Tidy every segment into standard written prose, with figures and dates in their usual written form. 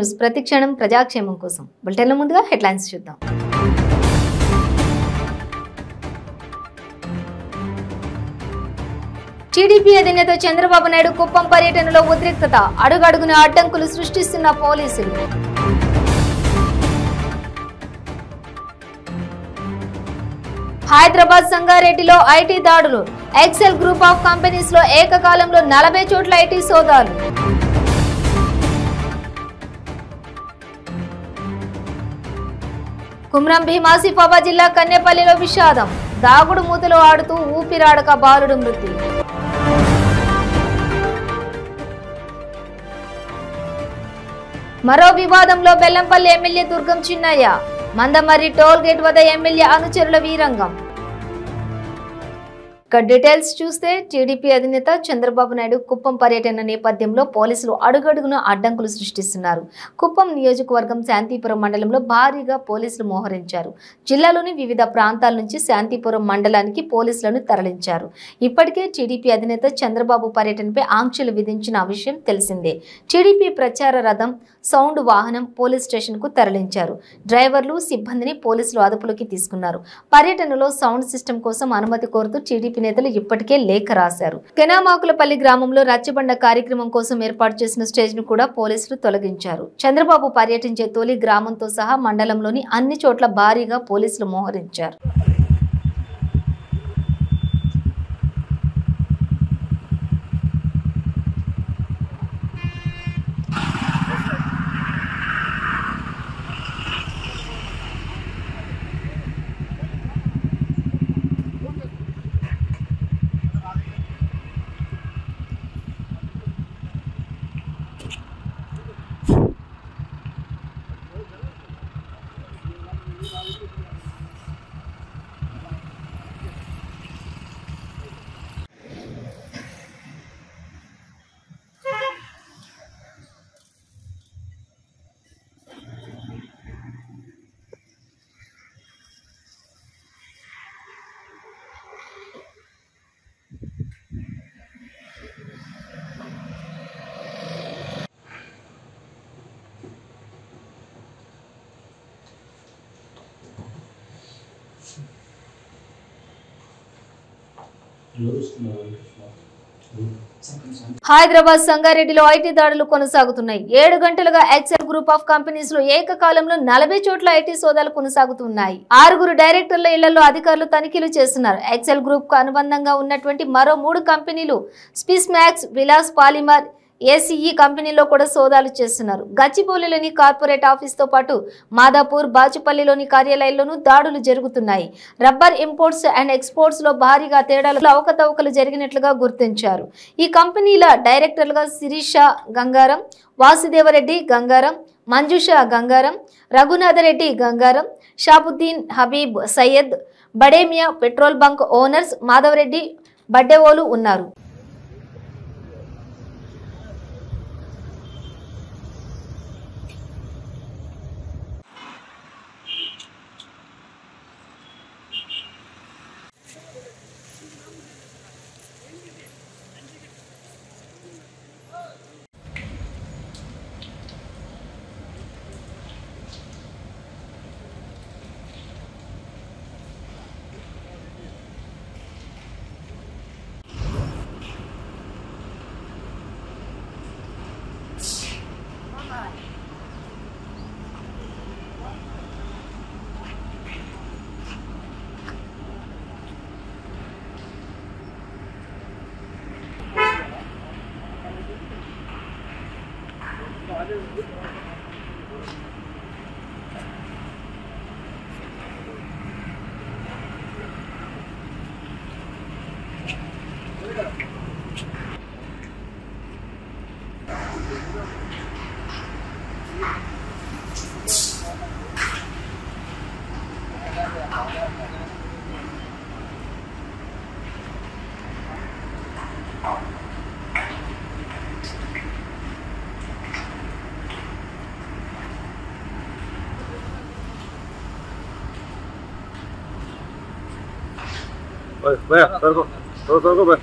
News ప్రతిక్షణం ప్రజాక్షేమం కోసం. బులెటిన్ల ముందుగా హెడ్లైన్స్ చూద్దాం. టీడీపీ అధినేత చంద్రబాబు నాయుడు కుప్పం పర్యటనలో ఉద్రిక్తత, అడుగడుగున అడ్డంకులు సృష్టిస్తున్న పోలీసులు. హైదరాబాద్ సంగారెడ్డిలో ఐటీ దాడులు, ఎక్సెల్ గ్రూప్ ఆఫ్ కంపెనీస్ లో ఏకకాలంలో 40 చోట్ల ఐటీ సోదాలు. కుమ్రం భీం ఆసిఫాబాద్ జిల్లా కన్నెపల్లిలో విషాదం, దాగుడు మూతలు ఆడుతూ ఊపిరాడక బాలుడు మృతి. మరో వివాదంలో Bellampalli MLA Durgam Chinnaiah, Mandamarri toll gate వద్ద ఎమ్మెల్యే అనుచరుల వీరంగం. డీటెయిల్స్ చూస్తే టీడీపీ అధినేత చంద్రబాబు నాయుడు కుప్పం పర్యటన నేపథ్యంలో పోలీసులు అడుగడుగున అడ్డంకులు సృష్టిస్తున్నారు. కుప్పం నియోజకవర్గం శాంతిపురం మండలంలో భారీగా పోలీసులు మోహరించారు. జిల్లాలోని వివిధ ప్రాంతాల నుంచి శాంతిపురం మండలానికి పోలీసులను తరలించారు. ఇప్పటికే టీడీపీ అధినేత చంద్రబాబు పర్యటనపై ఆంక్షలు విధించిన విషయం తెలిసిందే. టీడీపీ ప్రచార రథం, సౌండ్ వాహనం పోలీస్ స్టేషన్ కు తరలించారు. డ్రైవర్లు, సిబ్బందిని పోలీసులు అదుపులోకి తీసుకున్నారు. పర్యటనలో సౌండ్ సిస్టమ్ కోసం అనుమతి కోరుతూ టీడీపీ నేతలు ఇప్పటికే లేఖ రాశారు. కెనామాకులపల్లి గ్రామంలో రచ్చబండ కార్యక్రమం కోసం ఏర్పాటు చేసిన స్టేజ్ ను కూడా పోలీసులు తొలగించారు. చంద్రబాబు పర్యటించే తొలి గ్రామంతో సహా మండలంలోని అన్ని చోట్ల భారీగా పోలీసులు మోహరించారు. హైదరాబాద్ సంగారెడ్డిలో ఐటీ దాడులు కొనసాగుతున్నాయి. 7 గంటలుగా ఎక్సెల్ గ్రూప్ ఆఫ్ కంపెనీస్ లో ఏకకాలంలో 40 చోట్ల ఐటీ సోదాలు కొనసాగుతున్నాయి. 6 డైరెక్టర్ల ఇళ్లలో అధికారులు తనిఖీలు చేస్తున్నారు. ఎక్సెల్ గ్రూప్ కు అనుబంధంగా ఉన్నటువంటి మరో 3 కంపెనీలు స్పిస్ మ్యాక్స్, విలాస్ పాలిమర్, ఏసీఈ కంపెనీలో కూడా సోదాలు చేస్తున్నారు. గచ్చిబౌలిలోని కార్పొరేట్ ఆఫీస్ తో పాటు మాదాపూర్, బాచుపల్లిలోని కార్యాలయాల్లోనూ దాడులు జరుగుతున్నాయి. రబ్బర్ ఇంపోర్ట్స్ అండ్ ఎక్స్పోర్ట్స్ లో భారీగా తేడాలు, అవకతవకలు జరిగినట్లుగా గుర్తించారు. ఈ కంపెనీల డైరెక్టర్లుగా Sirisha Gangaram, Vasudeva Reddy Gangaram, Manjusha Gangaram, Raghunatha Reddy Gangaram, Shabuddin Habib Syed, Bademiya petrol bunk owners Madhava Reddy Baddevolu ఉన్నారు. Vaya, salgo, ve.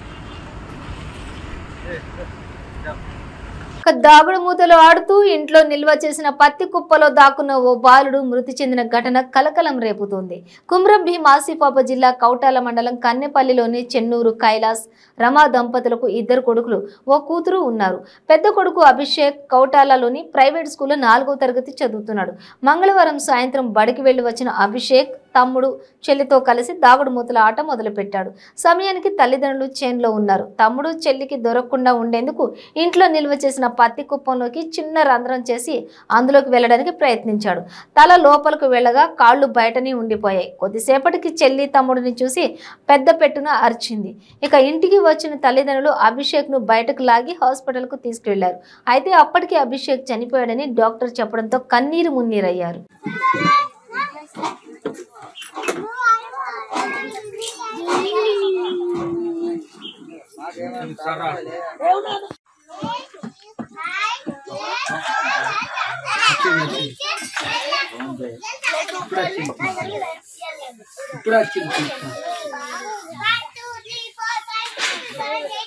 దాగుడు మూతలు ఆడుతూ ఇంట్లో నిల్వ చేసిన పత్తి కుప్పలో దాక్కున్న ఓ బాలుడు మృతి చెందిన ఘటన కలకలం రేపుతోంది. కుమ్రం భీం ఆసిఫాబాద్ జిల్లా కౌటాల మండలం కన్నెపల్లిలోని చెన్నూరు కైలాస్ రమా దంపతులకు 2 కొడుకులు, ఓ కూతురు ఉన్నారు. పెద్ద కొడుకు అభిషేక్ కౌటాలలోని ప్రైవేట్ స్కూల్లో 4వ తరగతి చదువుతున్నాడు. మంగళవారం సాయంత్రం బడికి వెళ్లి వచ్చిన అభిషేక్ తమ్ముడు చెల్లితో కలిసి దాగుడు మూతల ఆట మొదలుపెట్టాడు. సమయానికి తల్లిదండ్రులు చేన్లో ఉన్నారు. తమ్ముడు చెల్లికి దొరకకుండా ఉండేందుకు ఇంట్లో నిల్వ చేసిన పత్తి కుప్పంలోకి చిన్న రంధ్రం చేసి అందులోకి వెళ్లడానికి ప్రయత్నించాడు. తల లోపలకు వెళ్ళగా కాళ్ళు బయటనే ఉండిపోయాయి. కొద్దిసేపటికి చెల్లి తమ్ముడిని చూసి పెద్ద పెట్టున అరిచింది. ఇక ఇంటికి వచ్చిన తల్లిదండ్రులు అభిషేక్ ను బయటకు లాగి హాస్పిటల్ కు తీసుకెళ్లారు. అయితే అప్పటికి అభిషేక్ చనిపోయాడని డాక్టర్ చెప్పడంతో కన్నీరు మున్నీరయ్యారు.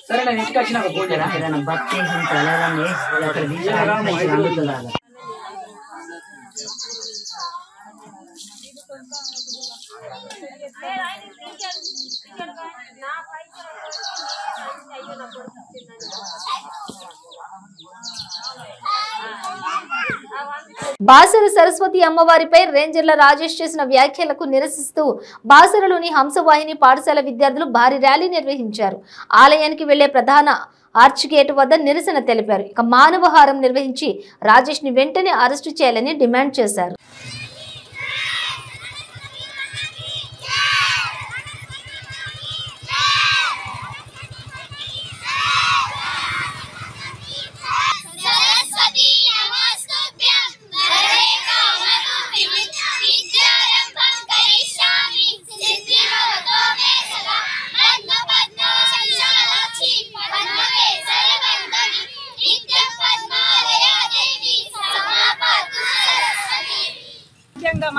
సరే నేను ఇంటికి వచ్చినాక ఫోన్ చేయరా బట్టి బాసర సరస్వతి అమ్మవారిపై రేంజర్ల రాజేష్ చేసిన వ్యాఖ్యలకు నిరసిస్తూ బాసరలోని హంసవాహిని పాఠశాల విద్యార్థులు భారీ ర్యాలీ నిర్వహించారు. ఆలయానికి వెళ్లే ప్రధాన ఆర్చ్ గేట్ వద్ద నిరసన తెలిపారు. ఇక మానవహారం నిర్వహించి రాజేష్ ని వెంటనే అరెస్టు చేయాలని డిమాండ్ చేశారు.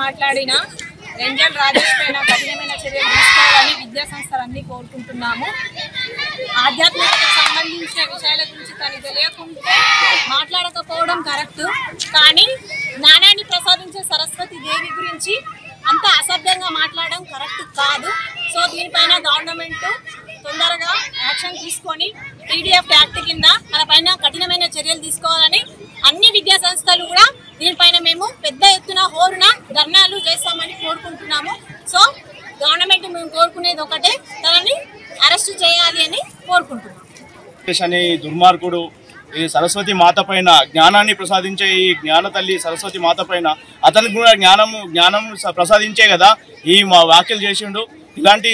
మాట్లాడిన రేంజర్ రాజేష్ పైన కఠినమైన చర్యలు తీసుకోవాలని విద్యా సంస్థలన్నీ కోరుకుంటున్నాము. ఆధ్యాత్మికతకు సంబంధించిన విషయాల గురించి తనకు తెలియకుండా మాట్లాడకపోవడం కరెక్ట్, కానీ జ్ఞానాన్ని ప్రసాదించే సరస్వతి దేవి గురించి అంత అసభ్యంగా మాట్లాడడం కరెక్ట్ కాదు. సో దీనిపైన గవర్నమెంట్ తొందరగా యాక్షన్ తీసుకొని టీడీఎఫ్ యాక్ట్ కింద మన పైన కఠినమైన చర్యలు తీసుకోవాలని అన్ని విద్యా సంస్థలు కూడా దీనిపైన మేము పెద్ద ఎత్తున హోరున ధర్నాలు చేస్తామని కోరుకుంటున్నాము. సో గవర్నమెంట్ మేము కోరుకునేది ఒకటే, తనని అరెస్ట్ చేయాలి అని కోరుకుంటున్నాము. దుర్మార్గుడు ఈ సరస్వతి మాత పైన జ్ఞానాన్ని ప్రసాదించే ఈ జ్ఞాన తల్లి సరస్వతి మాత పైన అతనికి కూడా జ్ఞానం ప్రసాదించే కదా ఈ మా వ్యాఖ్యలు చేసిండు. ఇలాంటి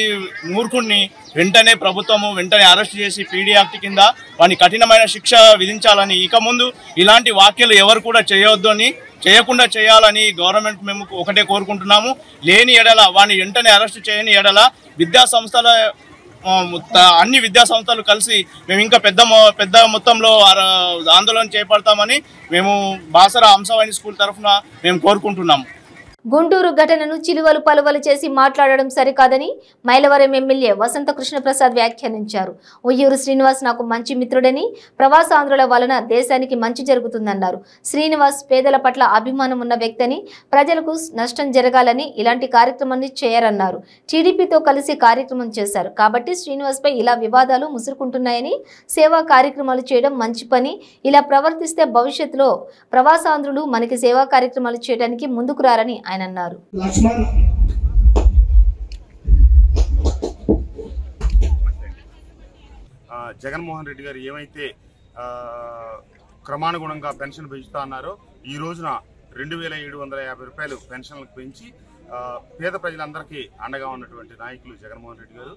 మూర్ఖుడిని వెంటనే ప్రభుత్వము అరెస్ట్ చేసి పీడీ యాక్ట్ కింద వాని కఠినమైన శిక్ష విధించాలని, ఇక ముందు ఇలాంటి వ్యాఖ్యలు ఎవరు కూడా చేయవద్దు అని చేయకుండా చేయాలని గవర్నమెంట్ మేము ఒకటే కోరుకుంటున్నాము. లేని ఎడల వాని వెంటనే అరెస్ట్ చేయని ఎడల అన్ని విద్యా సంస్థలు కలిసి మేము ఇంకా పెద్ద మొత్తంలో ఆందోళన చేపడతామని మేము బాసర హంసవాహిని స్కూల్ తరఫున మేము కోరుకుంటున్నాము. గుంటూరు ఘటనను చిలువలు పలువలు చేసి మాట్లాడడం సరికాదని మైలవరం ఎమ్మెల్యే వసంత కృష్ణప్రసాద్ వ్యాఖ్యానించారు. ఉయ్యూరు శ్రీనివాస్ నాకు మంచి మిత్రుడని, ప్రవాసాంధ్రుల వలన దేశానికి మంచి జరుగుతుందన్నారు. శ్రీనివాస్ పేదల పట్ల అభిమానం ఉన్న వ్యక్తిని, ప్రజలకు నష్టం జరగాలని ఇలాంటి కార్యక్రమాన్ని చేయరన్నారు. టీడీపీతో కలిసి కార్యక్రమం చేశారు కాబట్టి శ్రీనివాస్ పై ఇలా వివాదాలు ముసురుకుంటున్నాయని, సేవా కార్యక్రమాలు చేయడం మంచి పని, ఇలా ప్రవర్తిస్తే భవిష్యత్తులో ప్రవాసాంధ్రులు మనకి సేవా కార్యక్రమాలు చేయడానికి ముందుకు రారని ఆయన అన్నారు. జగన్మోహన్ రెడ్డి గారు ఏమైతే క్రమానుగుణంగా పెన్షన్ పెంచుతా అన్నారో ఈ రోజున 2750 రూపాయలు పెన్షన్లకు పెంచి పేద ప్రజలందరికీ అండగా ఉన్నటువంటి నాయకులు జగన్మోహన్ రెడ్డి గారు.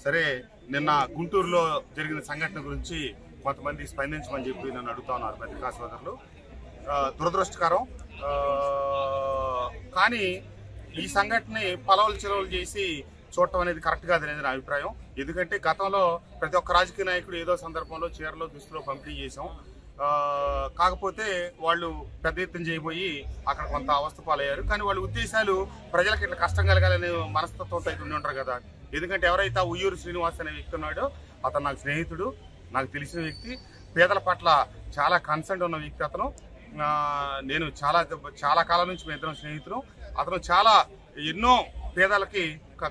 సరే, నిన్న గుంటూరులో జరిగిన సంఘటన గురించి కొంతమంది స్పందించమని చెప్పి నన్ను అడుగుతా ఉన్నారు పత్రికా సోదరులు. దురదృష్టకరం, కానీ ఈ సంఘటనని పలవలు చిలవలు చేసి చూడటం అనేది కరెక్ట్ కాదనేది నా అభిప్రాయం. ఎందుకంటే గతంలో ప్రతి ఒక్క రాజకీయ నాయకుడు ఏదో సందర్భంలో చీరలో దుస్తులో పంపిణీ చేశాం. కాకపోతే వాళ్ళు పెద్ద ఎత్తున చేయబోయి అక్కడ కొంత అవస్థ పాలయ్యారు. కానీ వాళ్ళ ఉద్దేశాలు ప్రజలకు ఇట్లా కష్టం కలగాలనే మనస్తత్వంతో అయితే ఉండి ఉంటారు కదా. ఎందుకంటే ఎవరైతే ఉయ్యూరు శ్రీనివాస్ అనే వ్యక్తి ఉన్నాడో అతను నాకు స్నేహితుడు. నాకు తెలిసిన వ్యక్తి, పేదల పట్ల చాలా కన్సర్న్ ఉన్న వ్యక్తి అతను. నేను చాలా కాలం నుంచి మేము ఇద్దరం స్నేహితులు. అతను చాలా ఎన్నో పేదలకి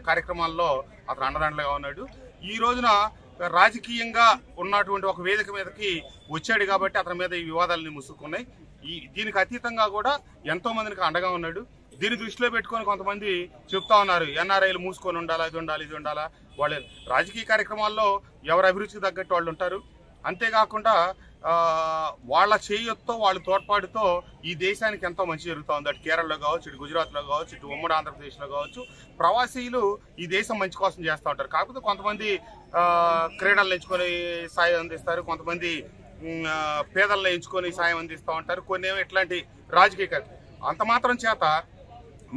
కార్యక్రమాల్లో అతను అండదండలుగా ఉన్నాడు. ఈ రోజున రాజకీయంగా ఉన్నటువంటి ఒక వేదిక మీదకి వచ్చాడు కాబట్టి అతని మీద ఈ వివాదాలని ముసుక్కున్నాయి. దీనికి అతీతంగా కూడా ఎంతో మందికి అండగా ఉన్నాడు. దీన్ని దృష్టిలో పెట్టుకొని కొంతమంది చెప్తా ఉన్నారు, ఎన్ఆర్ఐలు మూసుకొని ఉండాలా, ఇది ఉండాలా. వాళ్ళ రాజకీయ కార్యక్రమాల్లో ఎవరు అభిరుచికి తగ్గట్టు వాళ్ళు ఉంటారు. అంతేకాకుండా వాళ్ళ చేయొత్తో వాళ్ళ తోడ్పాటుతో ఈ దేశానికి ఎంతో మంచి జరుగుతూ ఉంది. అటు కేరళలో కావచ్చు, ఇటు గుజరాత్లో కావచ్చు, ఇటు ఉమ్మడి ఆంధ్రప్రదేశ్లో కావచ్చు. ప్రవాసీలు ఈ దేశం మంచి కోసం చేస్తూ ఉంటారు. కాకపోతే కొంతమంది క్రీడలను ఎంచుకొని సాయం అందిస్తారు, కొంతమంది పేదలను ఎంచుకొని సాయం అందిస్తూ ఉంటారు, కొన్ని ఏమో ఇట్లాంటి రాజకీయ అంత మాత్రం చేత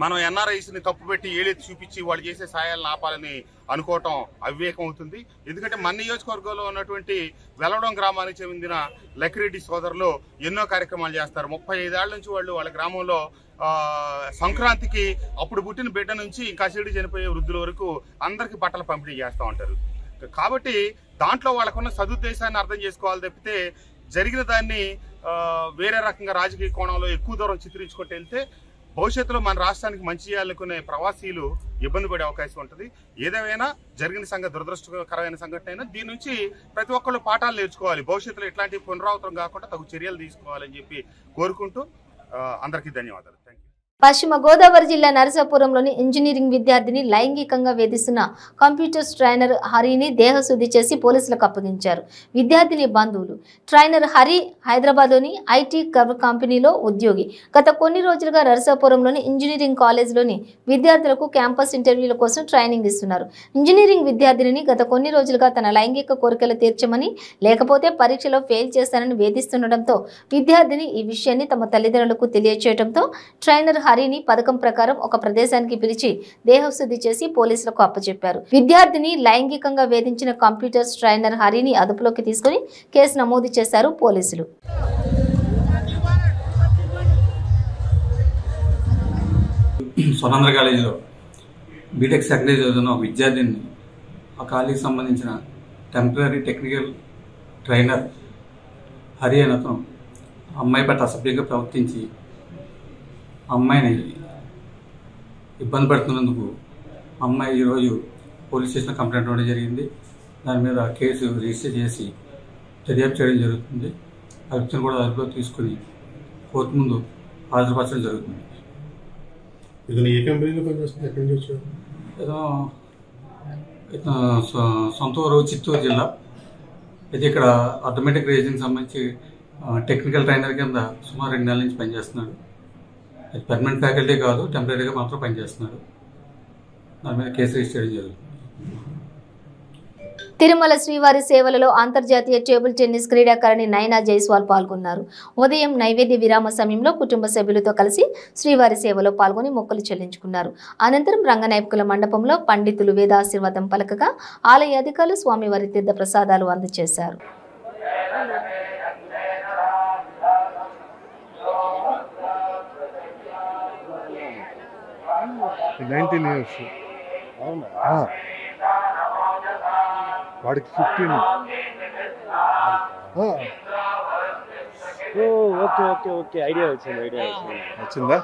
మనం ఎన్ఆర్ఐస్ని తప్పుపెట్టి ఏలెత్తి చూపించి వాళ్ళు చేసే సాయాలను ఆపాలని అనుకోవటం అవివేకం అవుతుంది. ఎందుకంటే మన నియోజకవర్గంలో ఉన్నటువంటి వెలవడం గ్రామానికి చెందిన లక్కిరెడ్డి సోదరులు ఎన్నో కార్యక్రమాలు చేస్తారు. 35 ఏళ్ల నుంచి వాళ్ళు వాళ్ళ గ్రామంలో సంక్రాంతికి అప్పుడు పుట్టిన బిడ్డ నుంచి ఇంకా చెడు చనిపోయే వృద్ధుల వరకు అందరికీ బట్టలు పంపిణీ చేస్తూ ఉంటారు. కాబట్టి దాంట్లో వాళ్ళకున్న సదుద్దేశాన్ని అర్థం చేసుకోవాలి తప్పితే జరిగిన దాన్ని వేరే రకంగా రాజకీయ కోణంలో ఎక్కువ దూరం చిత్రించుకుంటూ వెళ్తే భవిష్యత్తులో మన రాష్ట్రానికి మంచి చేయాలనుకునే ప్రవాసీలు ఇబ్బంది పడే అవకాశం ఉంటుంది. ఏదేమైనా జరిగిన సంఘటన దురదృష్టకరమైన సంఘటన అయినా దీని నుంచి ప్రతి ఒక్కళ్ళు పాఠాలు నేర్చుకోవాలి. భవిష్యత్తులో ఇట్లాంటి పునరావృతం కాకుండా తగు చర్యలు తీసుకోవాలని చెప్పి కోరుకుంటూ అందరికీ ధన్యవాదాలు. పశ్చిమ గోదావరి జిల్లా నరసాపురంలోని ఇంజనీరింగ్ విద్యార్థిని లైంగికంగా వేధిస్తున్న కంప్యూటర్స్ ట్రైనర్ హరిని దేహశుద్ధి చేసి పోలీసులకు అప్పగించారు విద్యార్థిని బంధువులు. ట్రైనర్ హరి హైదరాబాద్లోని ఐటీ కంపెనీలో ఉద్యోగి. గత కొన్ని రోజులుగా నరసాపురంలోని ఇంజనీరింగ్ కాలేజీలోని విద్యార్థులకు క్యాంపస్ ఇంటర్వ్యూల కోసం ట్రైనింగ్ ఇస్తున్నారు. ఇంజనీరింగ్ విద్యార్థిని గత కొన్ని రోజులుగా తన లైంగిక కోరికలు తీర్చమని, లేకపోతే పరీక్షలో ఫెయిల్ చేస్తానని వేధిస్తుండటంతో విద్యార్థిని ఈ విషయాన్ని తమ తల్లిదండ్రులకు తెలియచేయడంతో ట్రైనర్ హరిని పథకం ప్రకారం ఒక ప్రదేశానికి పిలిచి దేహశుద్ధి చేసి పోలీసులకు అప్పచెప్పారు. విద్యార్థిని లైంగికంగా వేధించిన కంప్యూటర్స్ ట్రైనర్ హరిని అదుపులోకి తీసుకుని కేసు నమోదు చేశారు పోలీసులు. స్వతంత్ర కాలేజీలో బీటెక్ సెకండ్ ఇయర్ చదువుతున్న ఒక విద్యార్థిని ఆ కాలేజీకి సంబంధించిన టెంపరీ టెక్నికల్ ట్రైనర్ హరి అని అతను అమ్మాయి పట్ల అసభ్యంగా ప్రవర్తించి అమ్మాయిని ఇబ్బంది పడుతున్నందుకు అమ్మాయి ఈరోజు పోలీస్ స్టేషన్లో కంప్లైంట్ ఇవ్వడం జరిగింది. దాని మీద కేసు రిజిస్టర్ చేసి దర్యాప్తు చేయడం జరుగుతుంది. ఆ వ్యక్తిని కూడా అదుపులో తీసుకుని కోర్టు ముందు హాజరుపరచడం జరుగుతుంది. ఇతను ఏ కంపెనీలో పనిచేస్తుంది? ఎక్కడి నుంచి వచ్చాడు? సొంత ఊరు చిత్తూరు జిల్లా. అయితే ఇక్కడ ఆటోమేటిక్ రేసింగ్ సంబంధించి టెక్నికల్ ట్రైనర్ కింద సుమారు 2 నెలల నుంచి పనిచేస్తున్నాడు. అది పర్మనెంట్ ఫ్యాకల్టీ కాదు, టెంపరీగా మాత్రం పనిచేస్తున్నాడు. దాని మీద కేసు రిజిస్టర్ చేయడం జరుగుతుంది. తిరుమల శ్రీవారి సేవలలో అంతర్జాతీయ టేబుల్ టెన్నిస్ క్రీడాకారిణి నైనా జైస్వాల్ పాల్గొన్నారు. ఉదయం నైవేద్య విరామ సమయంలో కుటుంబ సభ్యులతో కలిసి శ్రీవారి సేవలో పాల్గొని మొక్కులు చెల్లించుకున్నారు. అనంతరం రంగనాయకుల మండపంలో పండితులు వేదాశీర్వాదం పలకగా ఆలయ అధికారులు స్వామివారి తీర్థ ప్రసాదాలు అందజేశారు. వాడికి 15. ఓకే ఐడియా వచ్చిందా?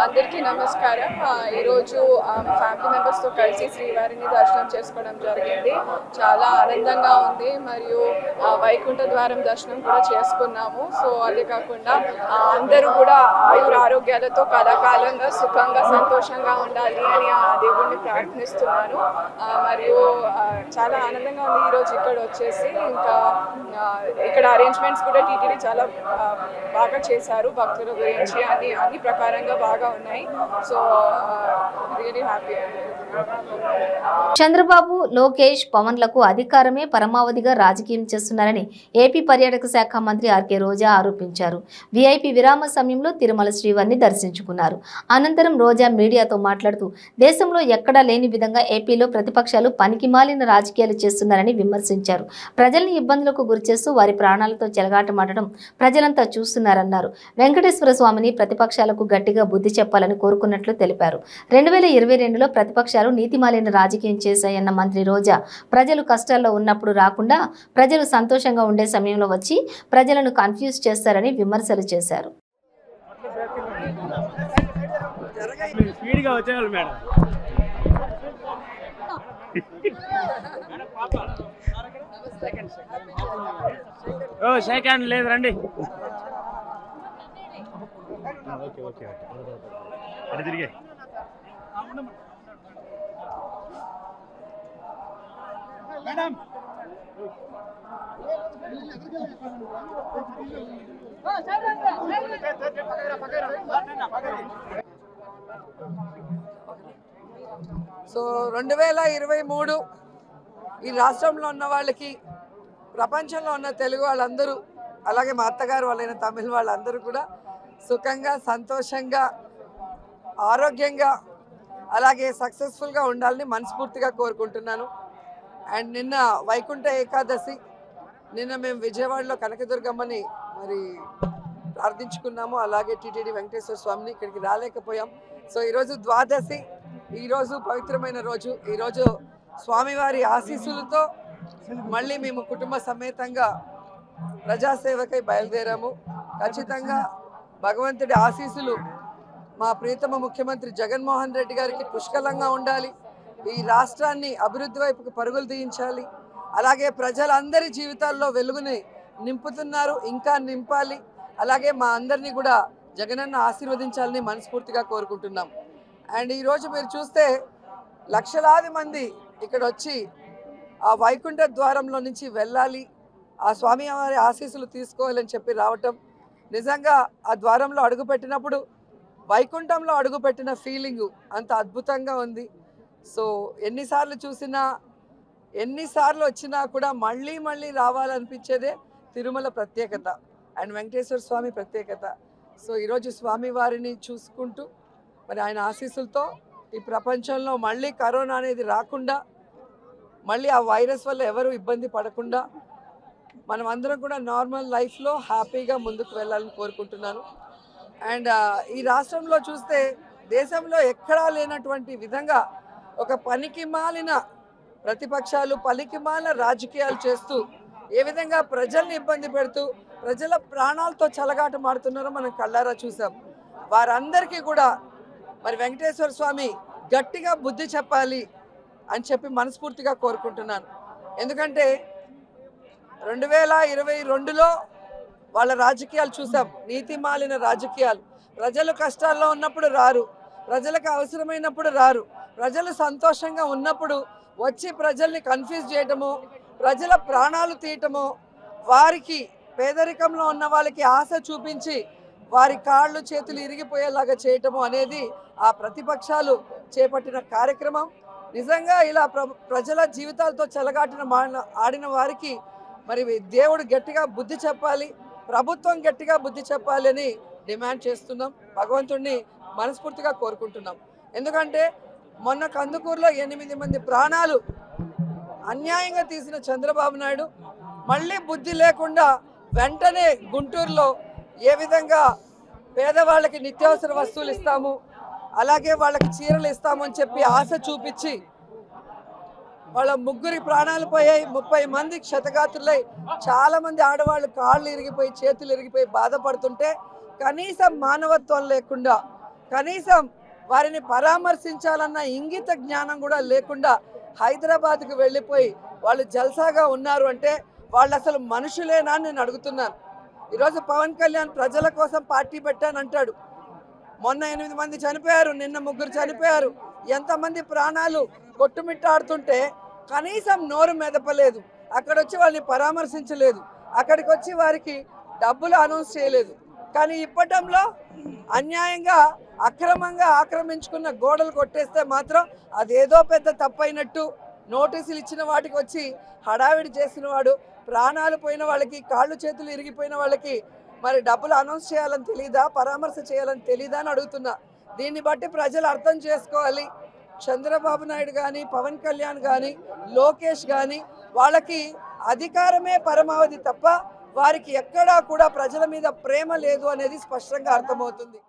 అందరికీ నమస్కారం. ఈరోజు ఫ్యామిలీ మెంబర్స్తో కలిసి శ్రీవారిని దర్శనం చేసుకోవడం జరిగింది. చాలా ఆనందంగా ఉంది. మరియు వైకుంఠ ద్వారం దర్శనం కూడా చేసుకున్నాము. సో అదే కాకుండా అందరూ కూడా ఆయుర ఆరోగ్యాలతో కళాకాలంగా సుఖంగా సంతోషంగా ఉండాలి అని ఆ దేవుడిని ప్రార్థిస్తున్నాను. మరియు చాలా ఆనందంగా ఉంది ఈరోజు ఇక్కడ వచ్చేసి. ఇంకా ఇక్కడ అరేంజ్మెంట్స్ కూడా టీటీడీ చాలా బాగా చేశారు. భక్తుల గురించి అన్ని ప్రకారంగా బాగా ఉన్నాయి. So really happy. Chandrababu, Lokesh, పవన్లకు అధికారమే పరమావధిగా రాజకీయం చేస్తున్నారని ఏపీ పర్యాటక శాఖ మంత్రి ఆర్కే రోజా ఆరోపించారు. వీఐపీ విరామ సమయంలో తిరుమల శ్రీవారిని దర్శించుకున్నారు. అనంతరం రోజా మీడియాతో మాట్లాడుతూ దేశంలో ఎక్కడా లేని విధంగా ఏపీలో ప్రతిపక్షాలు పనికిమాలిన రాజకీయాలు చేస్తున్నారని విమర్శించారు. ప్రజల్ని ఇబ్బందులకు గురిచేస్తూ వారి ప్రాణాలతో చెలగాటమాడడం ప్రజలంతా చూస్తున్నారన్నారు. వెంకటేశ్వర స్వామిని ప్రతిపక్షాలకు గట్టిగా బుద్ధి చెప్పాలని కోరుకున్నట్లు తెలిపారు. 2022లో ప్రతిపక్షాలు నీతిమాలిన రాజకీయం చేశాయన్న మంత్రి రోజా ప్రజలు కష్టాల్లో ఉన్నప్పుడు రాకుండా ప్రజలు సంతోషంగా ఉండే సమయంలో వచ్చి ప్రజలను కన్ఫ్యూజ్ చేస్తారని విమర్శలు చేశారు. లేదు రండి. తిరిగే మేడం సో 2023 ఈ రాష్ట్రంలో ఉన్న వాళ్ళకి, ప్రపంచంలో ఉన్న తెలుగు వాళ్ళందరూ, అలాగే మా అత్తగారు వాళ్ళైన తమిళ వాళ్ళందరూ కూడా సుఖంగా, సంతోషంగా, ఆరోగ్యంగా, అలాగే సక్సెస్ఫుల్గా ఉండాలని మనస్ఫూర్తిగా కోరుకుంటున్నాను. అండ్ నిన్న వైకుంఠ ఏకాదశి, నిన్న మేము విజయవాడలో కనకదుర్గమ్మని మరి ప్రార్థించుకున్నాము. అలాగే టీటీడీ వెంకటేశ్వర స్వామిని, ఇక్కడికి రాలేకపోయాం. సో ఈరోజు ద్వాదశి, ఈరోజు పవిత్రమైన రోజు. ఈరోజు స్వామివారి ఆశీస్సులతో మళ్ళీ మేము కుటుంబ సమేతంగా ప్రజాసేవకై బయలుదేరాము. ఖచ్చితంగా భగవంతుడి ఆశీస్సులు మా ప్రియతమ ముఖ్యమంత్రి జగన్మోహన్ రెడ్డి గారికి పుష్కలంగా ఉండాలి. ఈ రాష్ట్రాన్ని అభివృద్ధి వైపుకు పరుగులు తీయించాలి. అలాగే ప్రజలందరి జీవితాల్లో వెలుగుని నింపుతున్నారు, ఇంకా నింపాలి. అలాగే మా అందరినీ కూడా జగనన్న ఆశీర్వదించాలని మనస్ఫూర్తిగా కోరుకుంటున్నాం. అండ్ ఈరోజు మీరు చూస్తే లక్షలాది మంది ఇక్కడ వచ్చి ఆ వైకుంఠ ద్వారంలో నుంచి వెళ్ళాలి, ఆ స్వామి వారి ఆశీస్సులు తీసుకోవాలని చెప్పి రావటం నిజంగా ఆ ద్వారంలో అడుగుపెట్టినప్పుడు వైకుంఠంలో అడుగుపెట్టిన ఫీలింగు అంత అద్భుతంగా ఉంది. సో ఎన్నిసార్లు చూసినా, ఎన్నిసార్లు వచ్చినా కూడా మళ్ళీ మళ్ళీ రావాలనిపించేదే తిరుమల ప్రత్యేకత అండ్ వెంకటేశ్వర స్వామి ప్రత్యేకత. సో ఈరోజు స్వామి వారిని చూసుకుంటూ మరి ఆయన ఆశీస్సులతో ఈ ప్రపంచంలో మళ్ళీ కరోనా అనేది రాకుండా, మళ్ళీ ఆ వైరస్ వల్ల ఎవరు ఇబ్బంది పడకుండా మనం అందరం కూడా నార్మల్ లైఫ్లో హ్యాపీగా ముందుకు వెళ్ళాలని కోరుకుంటున్నాను. అండ్ ఈ రాష్ట్రంలో చూస్తే దేశంలో ఎక్కడా లేనటువంటి విధంగా ఒక పనికిమాలిన ప్రతిపక్షాలు, పనికిమాలిన రాజకీయాలు చేస్తూ ఏ విధంగా ప్రజల్ని ఇబ్బంది పెడుతూ ప్రజల ప్రాణాలతో చెలగాటమాడుతున్నారో మనం కళ్ళారా చూసాం. వారందరికీ కూడా మరి వెంకటేశ్వర స్వామి గట్టిగా బుద్ధి చెప్పాలి అని చెప్పి మనస్ఫూర్తిగా కోరుకుంటున్నాను. ఎందుకంటే 2022లో వాళ్ళ రాజకీయాలు చూసాం, నీతిమాలిన రాజకీయాలు. ప్రజలు కష్టాల్లో ఉన్నప్పుడు రారు, ప్రజలకు అవసరమైనప్పుడు రారు, ప్రజలు సంతోషంగా ఉన్నప్పుడు వచ్చి ప్రజల్ని కన్ఫ్యూజ్ చేయటము, ప్రజల ప్రాణాలు తీయటము, వారికి పేదరికంలో ఉన్న వాళ్ళకి ఆశ చూపించి వారి కాళ్ళు చేతులు ఇరిగిపోయేలాగా చేయటము అనేది ఆ ప్రతిపక్షాలు చేపట్టిన కార్యక్రమం. నిజంగా ఇలా ప్రజల జీవితాలతో చెలగాటిన ఆడిన వారికి మరి దేవుడు గట్టిగా బుద్ధి చెప్పాలి, ప్రభుత్వం గట్టిగా బుద్ధి చెప్పాలి అని డిమాండ్ చేస్తున్నాం. భగవంతుడిని మనస్ఫూర్తిగా కోరుకుంటున్నాం. ఎందుకంటే మొన్న కందుకూరులో 8 మంది ప్రాణాలు అన్యాయంగా తీసిన చంద్రబాబు నాయుడు మళ్ళీ బుద్ధి లేకుండా వెంటనే గుంటూరులో ఏ విధంగా పేదవాళ్ళకి నిత్యావసర వస్తువులు ఇస్తాము, అలాగే వాళ్ళకి చీరలు ఇస్తామని చెప్పి ఆశ చూపించి వాళ్ళ 3 ప్రాణాలు పోయాయి. 30 మంది క్షతగాత్రులై చాలా మంది ఆడవాళ్ళు కాళ్ళు ఇరిగిపోయి చేతులు ఇరిగిపోయి బాధపడుతుంటే కనీసం మానవత్వం లేకుండా, కనీసం వారిని పరామర్శించాలన్న ఇంగిత జ్ఞానం కూడా లేకుండా హైదరాబాద్కు వెళ్ళిపోయి వాళ్ళు జల్సాగా ఉన్నారు అంటే వాళ్ళు అసలు మనుషులేనా అని నేను అడుగుతున్నాను. ఈరోజు పవన్ కళ్యాణ్ ప్రజల కోసం పార్టీ పెట్టానంటాడు. మొన్న 8 మంది చనిపోయారు, నిన్న 3 చనిపోయారు, ఎంతమంది ప్రాణాలు కొట్టుమిట్టాడుతుంటే కనీసం నోరు మెదపలేదు, అక్కడొచ్చి వాళ్ళని పరామర్శించలేదు, అక్కడికి వచ్చి వారికి డబ్బులు అనౌన్స్ చేయలేదు. కానీ ఇప్పటంలో అన్యాయంగా అక్రమంగా ఆక్రమించుకున్న గోడలు కొట్టేస్తే మాత్రం అదేదో పెద్ద తప్పైనట్టు నోటీసులు ఇచ్చిన వాటికి వచ్చి హడావిడి చేసిన వాడు, ప్రాణాలు పోయిన వాళ్ళకి, కాళ్ళు చేతులు ఇరిగిపోయిన వాళ్ళకి మరి డబ్బులు అనౌన్స్ చేయాలని తెలీదా, పరామర్శ చేయాలని తెలీదా అని అడుగుతున్నా. దీన్ని బట్టి ప్రజలు అర్థం చేసుకోవాలి. చంద్రబాబు నాయుడు కానీ, పవన్ కళ్యాణ్ కానీ, లోకేష్ కానీ వాళ్ళకి అధికారమే పరమావధి తప్ప వారికి ఎక్కడా కూడా ప్రజల మీద ప్రేమ లేదు అనేది స్పష్టంగా అర్థమవుతుంది.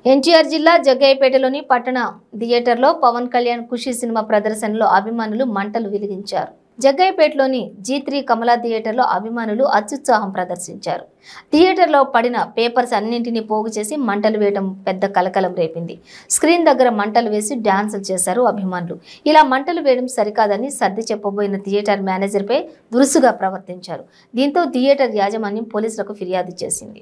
ఎన్టీఆర్ జిల్లా జగ్గయ్యపేటలోని పట్టణ థియేటర్లో పవన్ కళ్యాణ్ ఖుషి సినిమా ప్రదర్శనలో అభిమానులు మంటలు వెలిగించారు. జగ్గయ్యపేటలోని G3 కమలా థియేటర్లో అభిమానులు అత్యుత్సాహం ప్రదర్శించారు. థియేటర్లో పడిన పేపర్స్ అన్నింటినీ పోగు చేసి మంటలు వేయడం పెద్ద కలకలం రేపింది. స్క్రీన్ దగ్గర మంటలు వేసి డాన్సులు చేశారు అభిమానులు. ఇలా మంటలు వేయడం సరికాదని సర్ది చెప్పబోయిన థియేటర్ మేనేజర్పై దురుసుగా ప్రవర్తించారు. దీంతో థియేటర్ యాజమాన్యం పోలీసులకు ఫిర్యాదు చేసింది.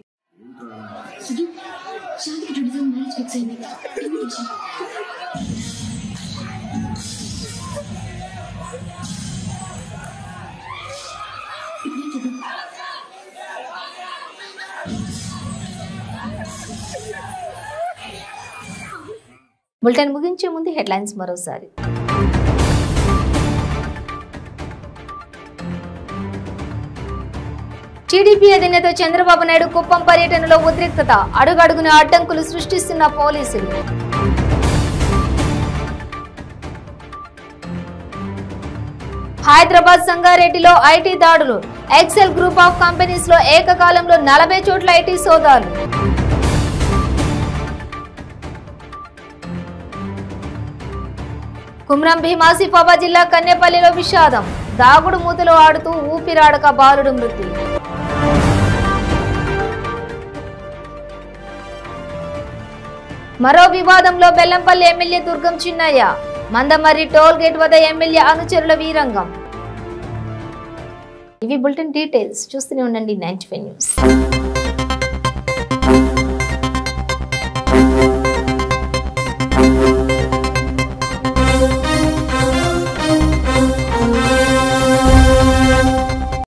బులెటిన్ ముగించే ముందు హెడ్లైన్స్ మరోసారి. టీడీపీ అధినేత చంద్రబాబు నాయుడు కుప్పం పర్యటనలో ఉద్రిక్తత, అడుగడుగున అడ్డంకులు సృష్టిస్తున్న పోలీసులు. హైదరాబాద్ సంగారెడ్డిలో ఐటీ దాడులు, ఎక్సెల్ గ్రూప్ ఆఫ్ కంపెనీస్ లో ఏకకాలంలో 40 చోట్ల ఐటీ సోదాలు. కుమ్రం భీం ఆసిఫాబాద్ జిల్లా కన్నెపల్లిలో విషాదం, దాగుడు మూతలో ఆడుతూ ఊపిరాడక బాలుడు మృతి. మరో వివాదంలో Bellampalli MLA Durgam Chinnaiah, Mandamarri toll gate వద్ద ఎమ్మెల్యే అనుచరుల వీరంగం. ఇవి బులెటిన్ డీటెయిల్స్. చూస్తూనే ఉండండి 95 న్యూస్.